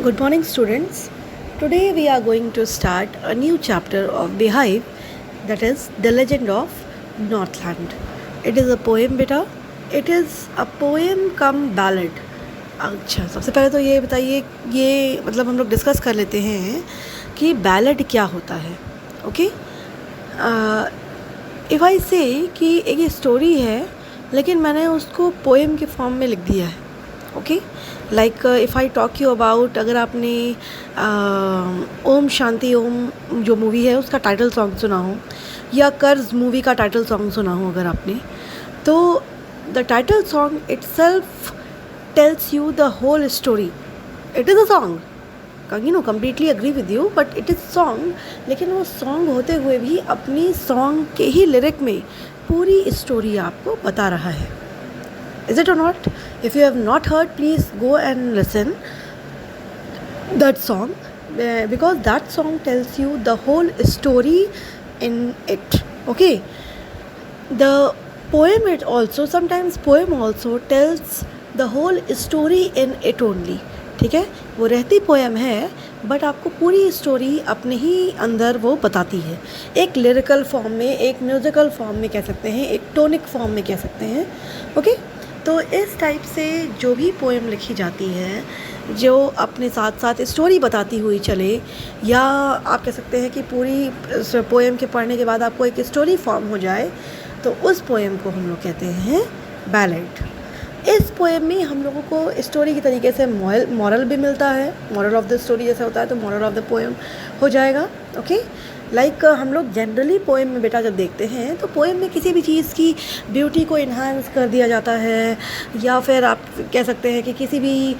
Good morning, students. Today we are going to start a new chapter of Beehive, that is The Legend of Northland. It is a poem, beta. It is a poem come ballad. अच्छा, सबसे पहले तो ये बताइए, ये मतलब हम लोग डिस्कस कर लेते हैं कि बैलेड क्या होता है. ओके, इफ़ आई से कि एक स्टोरी है लेकिन मैंने उसको पोएम के फॉर्म में लिख दिया है. Okay, like if I talk you about, अगर आपने ओम शांति ओम जो मूवी है उसका टाइटल सॉन्ग सुना हो, या कर्ज मूवी का टाइटल सॉन्ग सुना हो अगर आपने, तो the title song itself tells you the whole story. It is a song, completely agree with you, but it is song. लेकिन वो सॉन्ग होते हुए भी अपनी सॉन्ग के ही लिरिक में पूरी स्टोरी आपको बता रहा है. Is it or not? If you have not heard, please go and listen that song, because that song tells you the whole story in it. Okay, the poem, it also sometimes poem also tells the whole story in it only. ठीक है, वो रहती poem है but आपको पूरी story अपने ही अंदर वो बताती है. एक लिरिकल फॉर्म में, एक म्यूज़िकल फॉर्म में कह सकते हैं, एक टोनिक फॉर्म में कह सकते हैं. ओके, तो इस टाइप से जो भी पोएम लिखी जाती है जो अपने साथ साथ स्टोरी बताती हुई चले, या आप कह सकते हैं कि पूरी पोएम के पढ़ने के बाद आपको एक स्टोरी फॉर्म हो जाए, तो उस पोएम को हम लोग कहते हैं बैलेड. इस पोएम में हम लोगों को स्टोरी की तरीके से मॉरल भी मिलता है. मॉरल ऑफ द स्टोरी जैसे होता है तो मॉरल ऑफ द पोएम हो जाएगा. ओके, लाइक हम लोग जनरली पोएम में बेटा जब देखते हैं तो पोएम में किसी भी चीज़ की ब्यूटी को इन्हांस कर दिया जाता है, या फिर आप कह सकते हैं कि किसी भी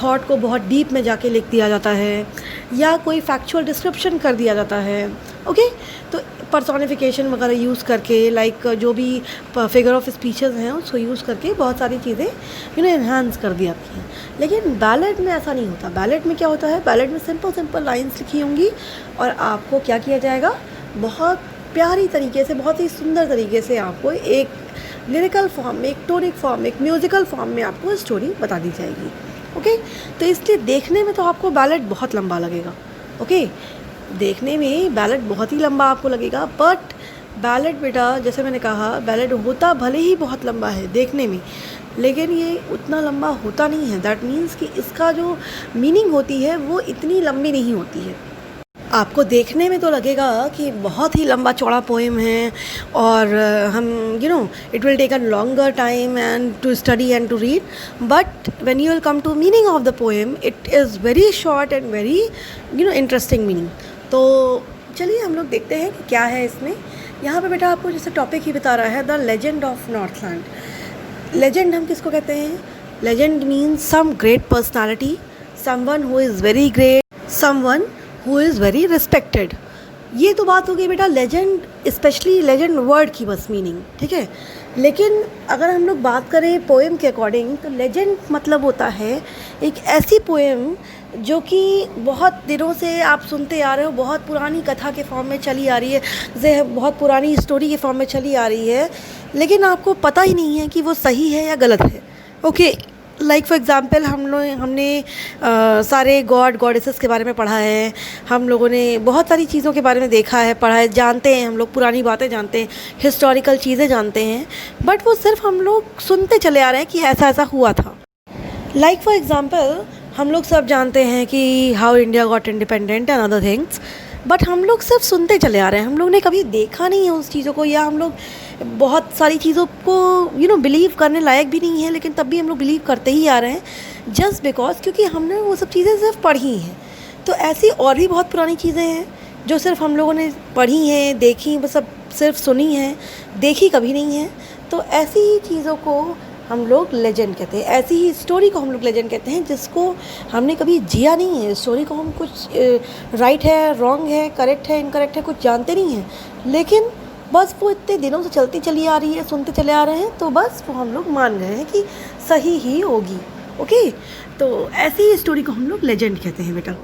थॉट को बहुत डीप में जाके लिख दिया जाता है, या कोई फैक्चुअल डिस्क्रिप्शन कर दिया जाता है. ओके, तो पर्सोनिफिकेशन वगैरह यूज़ करके, लाइक जो भी फिगर ऑफ स्पीचेस हैं उसको यूज़ करके बहुत सारी चीज़ें इन्हांस कर दी जाती हैं. लेकिन बैलेड में ऐसा नहीं होता. बैलेड में क्या होता है, बैलेड में सिंपल लाइंस लिखी होंगी और आपको क्या किया जाएगा, बहुत प्यारी तरीके से, बहुत ही सुंदर तरीके से आपको एक लिरिकल फॉर्म में, एक टोनिक फॉर्म में, एक म्यूज़िकल फॉर्म में आपको स्टोरी बता दी जाएगी. ओके, तो इसलिए देखने में तो आपको बैलेड बहुत लंबा लगेगा. ओके, देखने में बैलेड बहुत ही लंबा आपको लगेगा, बट बैलेड बेटा जैसे मैंने कहा, बैलेड होता भले ही बहुत लंबा है देखने में, लेकिन ये उतना लंबा होता नहीं है. दैट मीन्स कि इसका जो मीनिंग होती है वो इतनी लंबी नहीं होती है. आपको देखने में तो लगेगा कि बहुत ही लंबा चौड़ा पोएम है, और हम it will take a longer time and to study and to read, but when you will come to meaning of the poem it is very short and very interesting meaning. तो चलिए हम लोग देखते हैं कि क्या है इसमें. यहाँ पे बेटा आपको जैसे टॉपिक ही बता रहा है, the legend of Northland. Legend हम किसको कहते हैं? Legend means some great personality, someone who is very great, someone who is very respected. ये तो बात हो गई बेटा लेजेंड, स्पेशली लेजेंड वर्ड की बस मीनिंग. ठीक है, लेकिन अगर हम लोग बात करें पोएम के अकॉर्डिंग, तो लेजेंड मतलब होता है एक ऐसी पोएम जो कि बहुत दिनों से आप सुनते आ रहे हो, बहुत पुरानी कथा के फॉर्म में चली आ रही है, जैसे बहुत पुरानी स्टोरी के फॉर्म में चली आ रही है, लेकिन आपको पता ही नहीं है कि वो सही है या गलत है. ओके, लाइक फॉर एग्ज़ाम्पल हमने सारे गॉड गॉडेसेस के बारे में पढ़ा है, हम लोगों ने बहुत सारी चीज़ों के बारे में देखा है, पढ़ा है, जानते हैं, हम लोग पुरानी बातें जानते हैं, हिस्टोरिकल चीज़ें जानते हैं, बट वो सिर्फ हम लोग सुनते चले आ रहे हैं कि ऐसा ऐसा हुआ था. लाइक फॉर एग्ज़ाम्पल हम लोग सब जानते हैं कि how India got independent and other things, but हम लोग सिर्फ सुनते चले आ रहे हैं, हम लोग ने कभी देखा नहीं है उस चीज़ों को, या हम लोग बहुत सारी चीज़ों को बिलीव करने लायक भी नहीं है, लेकिन तब भी हम लोग बिलीव करते ही आ रहे हैं जस्ट बिकॉज, क्योंकि हमने वो सब चीज़ें सिर्फ पढ़ी हैं. तो ऐसी और भी बहुत पुरानी चीज़ें हैं जो सिर्फ हम लोगों ने पढ़ी हैं, देखी, बस सब सिर्फ सुनी हैं, देखी कभी नहीं है. तो ऐसी ही चीज़ों को हम लोग लेजेंड कहते हैं. ऐसी ही स्टोरी को हम लोग लेजेंड कहते हैं जिसको हमने कभी जिया नहीं है. स्टोरी को हम कुछ राइट है, रॉन्ग है, करेक्ट है, इनकरेक्ट है, कुछ जानते नहीं हैं, लेकिन बस वो इतने दिनों से चलती चली आ रही है, सुनते चले आ रहे हैं, तो बस वो हम लोग मान गए हैं कि सही ही होगी. ओके, तो ऐसी ही स्टोरी को हम लोग लेजेंड कहते हैं बेटा.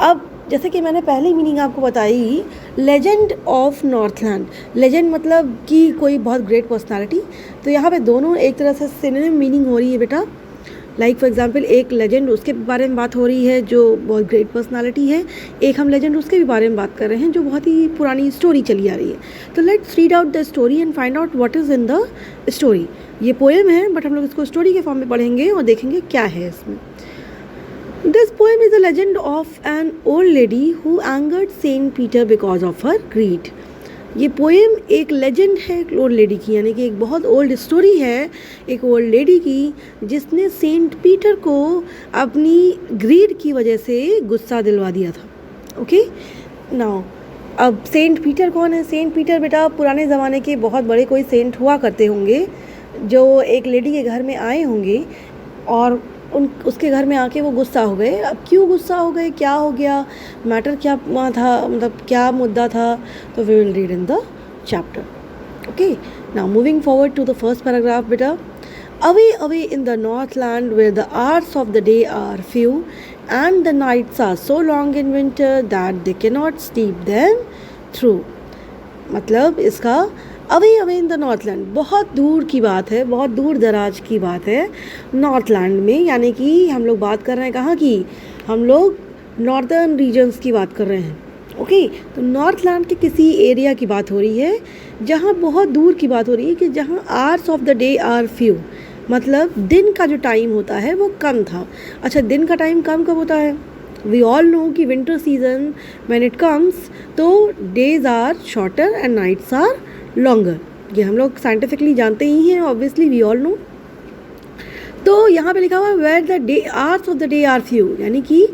अब जैसे कि मैंने पहली मीनिंग आपको बताई, लेजेंड ऑफ नॉर्थलैंड. लेजेंड मतलब कि कोई बहुत ग्रेट पर्सनालिटी. तो यहाँ पे दोनों एक तरह से सिनोनिम मीनिंग हो रही है बेटा. लाइक फॉर एग्जांपल एक लेजेंड उसके बारे में बात हो रही है जो बहुत ग्रेट पर्सनालिटी है, एक हम लेजेंड उसके भी बारे में बात कर रहे हैं जो बहुत ही पुरानी स्टोरी चली आ रही है। तो let's read out the story and find out what is in the story. ये पोएम है बट हम लोग इसको स्टोरी के फॉर्म में पढ़ेंगे और देखेंगे क्या है इसमें। This poem is a legend of an old lady who angered Saint Peter because of her greed. ये पोएम एक लेजेंड है एक ओल्ड लेडी की, यानी कि एक बहुत ओल्ड स्टोरी है एक ओल्ड लेडी की जिसने सेंट पीटर को अपनी ग्रीड की वजह से गुस्सा दिलवा दिया था। ओके नाउ, अब सेंट पीटर कौन है? सेंट पीटर बेटा पुराने ज़माने के बहुत बड़े कोई सेंट हुआ करते होंगे जो एक लेडी के घर में आए होंगे और उसके घर में आके वो गुस्सा हो गए। अब क्यों गुस्सा हो गए, क्या हो गया, मैटर क्या वहाँ था, मतलब क्या मुद्दा था, तो we will read in the chapter. Okay now moving forward to the first paragraph बेटा। Away away in the north land where the hours of the day are few and the nights are so long in winter that they can not sleep them through. मतलब इसका away away in the north land बहुत दूर की बात है, बहुत दूर दराज की बात है नॉर्थ लैंड में, यानी कि हम लोग बात कर रहे हैं कहाँ की, हम लोग नॉर्दर्न रीजन्स की बात कर रहे हैं। ओके तो नॉर्थ लैंड के किसी एरिया की बात हो रही है जहाँ बहुत दूर की बात हो रही है कि जहाँ hours of the day are few, मतलब दिन का जो टाइम होता है वो कम था। अच्छा दिन का टाइम कम कब होता है? वी ऑल नो कि winter season when it comes तो days are shorter and nights are longer, ये हम लोग साइंटिफिकली जानते ही हैं, ऑब्वियसली वी ऑल नो। तो यहाँ पे लिखा हुआ है where the day hours of the day are few, यानी कि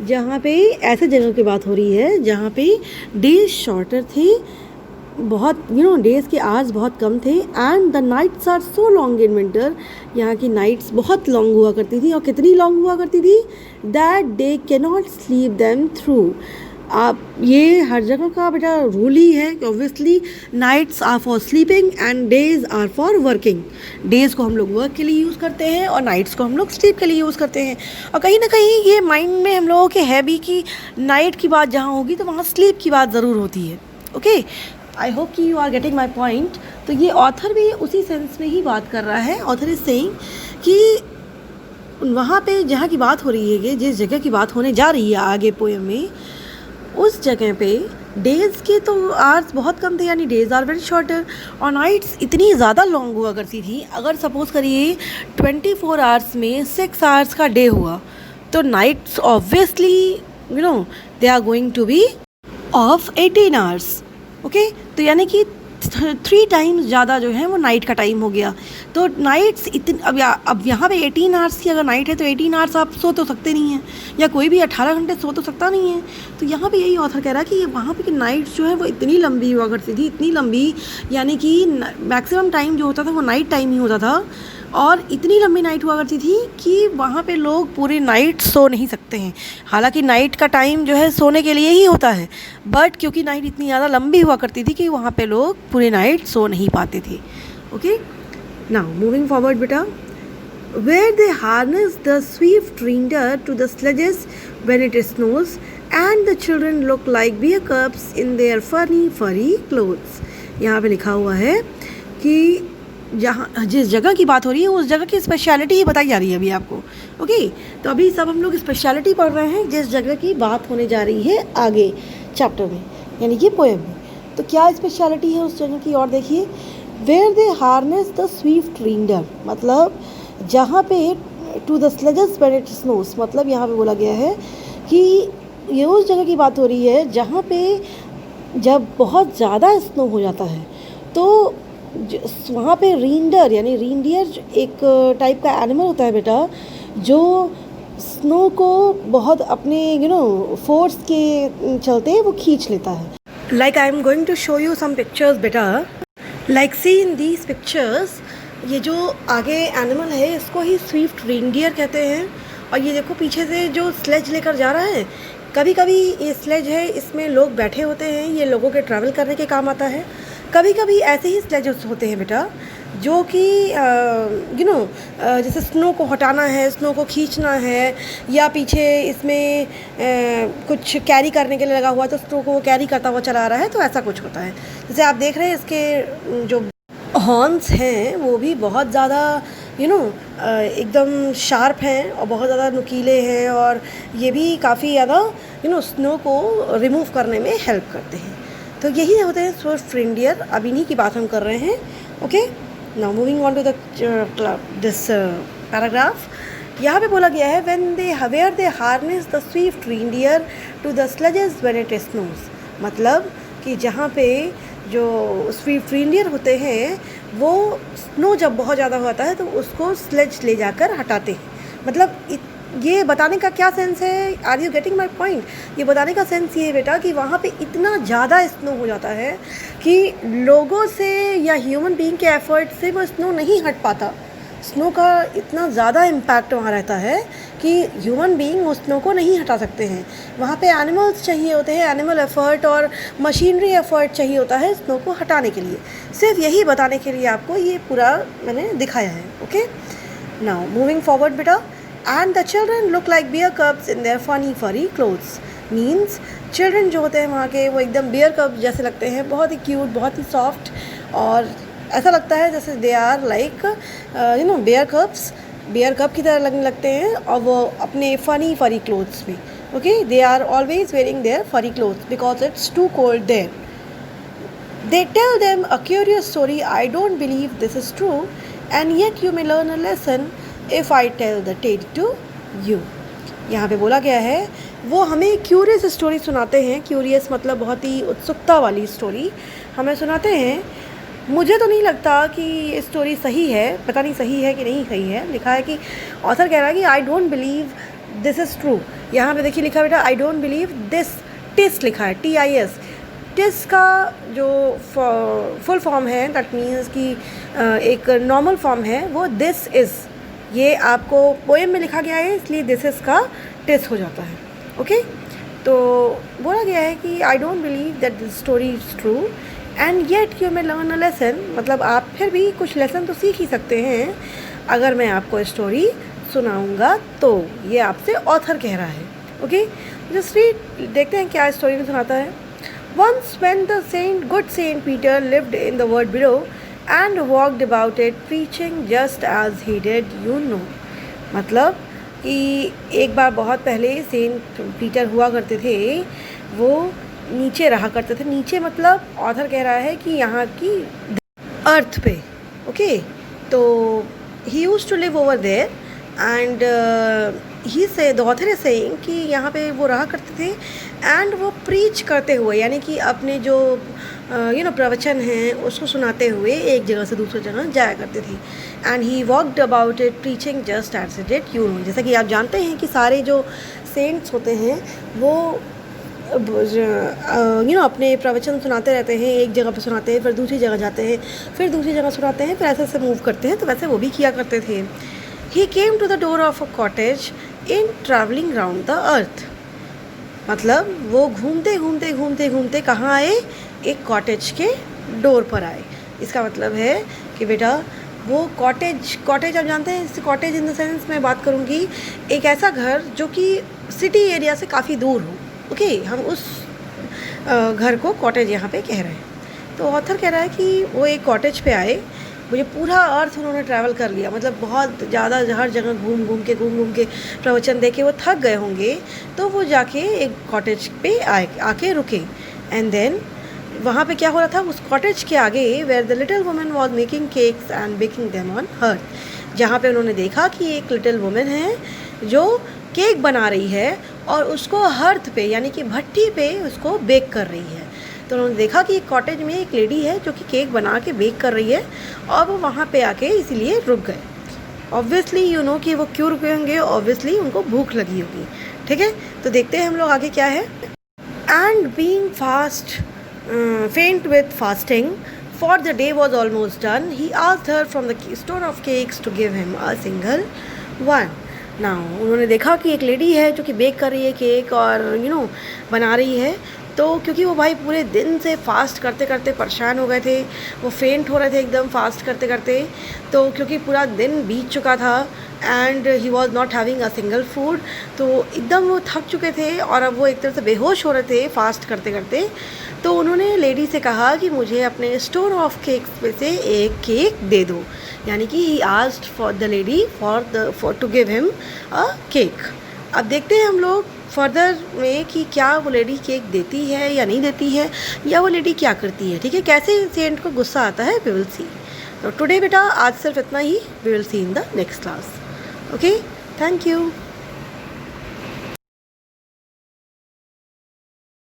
जहाँ पे ऐसे जगह की बात हो रही है जहाँ पे डेज शॉर्टर थे, बहुत डेज़ के आवर्स बहुत कम थे, and the nights are so long in winter, यहाँ की नाइट्स बहुत लॉन्ग हुआ करती थी। और कितनी लॉन्ग हुआ करती थी? That they can not sleep them through. आप ये हर जगह का बेटा रूल ही है कि obviously nights are for sleeping and days are for working. Days को हम लोग वर्क के लिए यूज़ करते हैं और नाइट्स को हम लोग स्लीप के लिए यूज़ करते हैं। और कहीं ना कहीं ये माइंड में हम लोगों के है भी कि नाइट की बात जहाँ होगी तो वहाँ स्लीप की बात ज़रूर होती है। ओके आई होप कि you are getting my point. तो ये ऑथर भी उसी सेंस में ही बात कर रहा है। ऑथर इज सेइंग कि वहाँ पे जहाँ की बात हो रही है, जिस जगह की बात होने जा रही है आगे पोएम में, उस जगह पे डेज़ के तो आवर्स बहुत कम थे, यानी डेज़ आर वेरी शॉर्टर, और नाइट्स इतनी ज़्यादा लॉन्ग हुआ करती थी। अगर सपोज़ करिए 24 आवर्स में 6 आवर्स का डे हुआ तो nights obviously they are going to be of 18 hours. Okay तो यानी कि 3 टाइम्स ज़्यादा जो है वो नाइट का टाइम हो गया। तो नाइट्स इतनी अब यहाँ पे 18 आवर्स की अगर नाइट है तो 18 आवर्स आप सो तो सकते नहीं हैं, या कोई भी 18 घंटे सो तो सकता नहीं है। तो यहाँ पे यही ऑथर कह रहा है कि वहाँ पे नाइट्स जो है वो इतनी लंबी हुआ करती थी, इतनी लंबी, यानी कि मैक्सिमम टाइम जो होता था वो नाइट टाइम ही होता था, और इतनी लंबी नाइट हुआ करती थी कि वहाँ पे लोग पूरी नाइट सो नहीं सकते हैं। हालांकि नाइट का टाइम जो है सोने के लिए ही होता है, बट क्योंकि नाइट इतनी ज़्यादा लंबी हुआ करती थी कि वहाँ पे लोग पूरी नाइट सो नहीं पाते थे। ओके नाउ मूविंग फॉरवर्ड बेटा। Where they harness the swift reindeer to the sledges when it snows and the children look like bear cubs in their furry clothes. यहाँ पे लिखा हुआ है कि जहाँ जिस जगह की बात हो रही है उस जगह की स्पेशलिटी ही बताई जा रही है अभी आपको। ओके तो अभी सब हम लोग स्पेशलिटी पढ़ रहे हैं जिस जगह की बात होने जा रही है आगे चैप्टर में, यानी कि पोएम में। तो क्या स्पेशलिटी है उस जगह की, और देखिए where they harness the swift reindeer, मतलब जहाँ पे to the sledges when it snows, मतलब यहाँ पे बोला गया है कि ये उस जगह की बात हो रही है जहाँ पे जब बहुत ज़्यादा स्नो हो जाता है तो वहाँ पे रेंडर, यानी रेंडियर एक टाइप का एनिमल होता है बेटा जो स्नो को बहुत अपने फोर्स के चलते वो खींच लेता है। Like I am going to show you some pictures बेटा, like see in these pictures. ये जो आगे एनिमल है इसको ही स्विफ्ट रेंडियर कहते हैं, और ये देखो पीछे से जो स्लेज लेकर जा रहा है, कभी कभी ये स्लेज है इसमें लोग बैठे होते हैं, ये लोगों के ट्रैवल करने के काम आता है। कभी कभी ऐसे ही स्लेजेस होते हैं बेटा जो कि जैसे स्नो को हटाना है, स्नो को खींचना है, या पीछे इसमें कुछ कैरी करने के लिए लगा हुआ है तो स्नो को कैरी करता हुआ चला आ रहा है, तो ऐसा कुछ होता है। जैसे आप देख रहे हैं इसके जो हॉर्न्स हैं वो भी बहुत ज़्यादा एकदम शार्प हैं और बहुत ज़्यादा नुकीले हैं, और ये भी काफ़ी ज़्यादा स्नो को रिमूव करने में हेल्प करते हैं। तो यही होते हैं स्विफ्ट रेनडियर। अब इन्हीं की बात हम कर रहे हैं। Okay, now moving on to this paragraph. यहाँ पे बोला गया है when they where they harness the swift reindeer to the sledges when it snows. मतलब कि जहाँ पे जो स्विफ्ट रेनडियर होते हैं वो स्नो जब बहुत ज़्यादा होता है तो उसको स्लेज ले जाकर हटाते हैं। मतलब ये बताने का क्या सेंस है, are you getting my point? ये बताने का सेंस ये है बेटा कि वहाँ पे इतना ज़्यादा स्नो हो जाता है कि लोगों से या ह्यूमन बीइंग के एफर्ट से वो स्नो नहीं हट पाता। स्नो का इतना ज़्यादा इम्पैक्ट वहाँ रहता है कि ह्यूमन बीइंग उस स्नो को नहीं हटा सकते हैं। वहाँ पे एनिमल्स चाहिए होते हैं, एनिमल एफर्ट और मशीनरी एफर्ट चाहिए होता है स्नो को हटाने के लिए। सिर्फ यही बताने के लिए आपको ये पूरा मैंने दिखाया है। ओके, नाउ मूविंग फॉरवर्ड बेटा। And the children look like bear cubs in their funny furry clothes. Means children जो होते हैं वहाँ के वो एकदम बियर कप जैसे लगते हैं, बहुत ही क्यूट, बहुत ही सॉफ्ट, और ऐसा लगता है जैसे they are like bear cub की तरह लगने लगते हैं, और वो अपने फरी क्लोथ्स में। Okay, they are always wearing their furry clothes because it's too cold there. They tell them a curious story. I don't believe this is true, and yet you may learn a lesson if I tell the tale to you. यहाँ पे बोला गया है वो हमें curious story सुनाते हैं। Curious मतलब बहुत ही उत्सुकता वाली स्टोरी हमें सुनाते हैं। मुझे तो नहीं लगता कि ये स्टोरी सही है, पता नहीं सही है कि नहीं सही है। लिखा है कि ऑथर कह रहा है कि I don't believe this is true. यहाँ पे देखिए लिखा है बेटा I don't believe this, TIS लिखा है, TIS। टिस का जो फुल फॉर्म है दैट मीन्स कि एक नॉर्मल फॉर्म है वो दिस इज़। ये आपको पोएम में लिखा गया है इसलिए दिस इज़ का टिस हो जाता है। ओके, तो बोला गया है कि I don't believe that this story is true and yet you may learn a lesson. मतलब आप फिर भी कुछ लेसन तो सीख ही सकते हैं अगर मैं आपको स्टोरी सुनाऊंगा तो। ये आपसे ऑथर कह रहा है। ओके, जस्ट रीड, देखते हैं क्या स्टोरी में सुनाता है। Once when the good Saint Peter lived in the world below and walked about it preaching just as he did, you know। मतलब कि एक बार बहुत पहले सेंट पीटर हुआ करते थे, वो नीचे रहा करते थे। नीचे मतलब ऑथर कह रहा है कि यहाँ की अर्थ पे। ओके, तो he used to live over there and he say the author is saying कि यहाँ पे वो रहा करते थे एंड वो प्रीच करते हुए, यानी कि अपने जो प्रवचन हैं उसको सुनाते हुए एक जगह से दूसरी जगह जाया करते थे। And he walked about it preaching just as it did, you know. जैसा कि आप जानते हैं कि सारे जो सेंट्स होते हैं वो अपने प्रवचन सुनाते रहते हैं, एक जगह पर सुनाते हैं, फिर दूसरी जगह जाते हैं, फिर दूसरी जगह सुनाते हैं, फिर ऐसे ऐसे मूव करते हैं। तो वैसे वो भी किया करते थे। He came to the door of a cottage in travelling round the earth। मतलब वो घूमते कहाँ आए? एक कॉटेज के डोर पर आए। इसका मतलब है कि बेटा वो कॉटेज आप जानते हैं, इस कॉटेज इन द सेंस मैं बात करूँगी एक ऐसा घर जो कि सिटी एरिया से काफ़ी दूर हो। ओके, हम उस घर को कॉटेज यहाँ पे कह रहे हैं। तो ऑथर कह रहा है कि वो एक कॉटेज पे आए, मुझे पूरा अर्थ उन्होंने ट्रैवल कर लिया, मतलब बहुत ज़्यादा हर जगह घूम घूम के प्रवचन दे के वो थक गए होंगे। तो वो जाके एक कॉटेज पे आके रुके। एंड देन वहाँ पे क्या हो रहा था उस कॉटेज के आगे, where the little woman was making cakes and baking them on hearth. जहाँ पे उन्होंने देखा कि एक लिटिल वुमन है जो केक बना रही है और उसको हर्थ पे यानी कि भट्टी पे उसको बेक कर रही है। तो उन्होंने देखा कि एक कॉटेज में एक लेडी है जो कि केक बना के बेक कर रही है और वो वहाँ पे आके इसीलिए रुक गए। ऑब्वियसली यू नो कि वो क्यों रुके होंगे, ऑब्वियसली उनको भूख लगी होगी। ठीक है, तो देखते हैं हम लोग आगे क्या है। And being faint with fasting, for the day was almost done, he asked her from the store of cakes to give him a single one। Now उन्होंने देखा कि एक लेडी है जो कि बेक कर रही है केक और बना रही है। तो क्योंकि वो भाई पूरे दिन से फास्ट करते करते परेशान हो गए थे, वो फेंट हो रहे थे एकदम फास्ट करते करते। तो क्योंकि पूरा दिन बीत चुका था and he was not having a single food, तो एकदम वो थक चुके थे और अब वो एक तरह से बेहोश हो रहे थे फास्ट करते करते। तो उन्होंने लेडी से कहा कि मुझे अपने स्टोर ऑफ केक्स में से एक केक दे दो, यानी कि he asked for the lady for to give him a cake. अब देखते हैं हम लोग फर्दर में कि क्या वो लेडी केक देती है या नहीं देती है, या वो लेडी क्या करती है। ठीक है, कैसे सेंट को गुस्सा आता है, वी विल सी। तो टुडे बेटा आज सिर्फ इतना ही, we will see in the next class. Okay, thank you.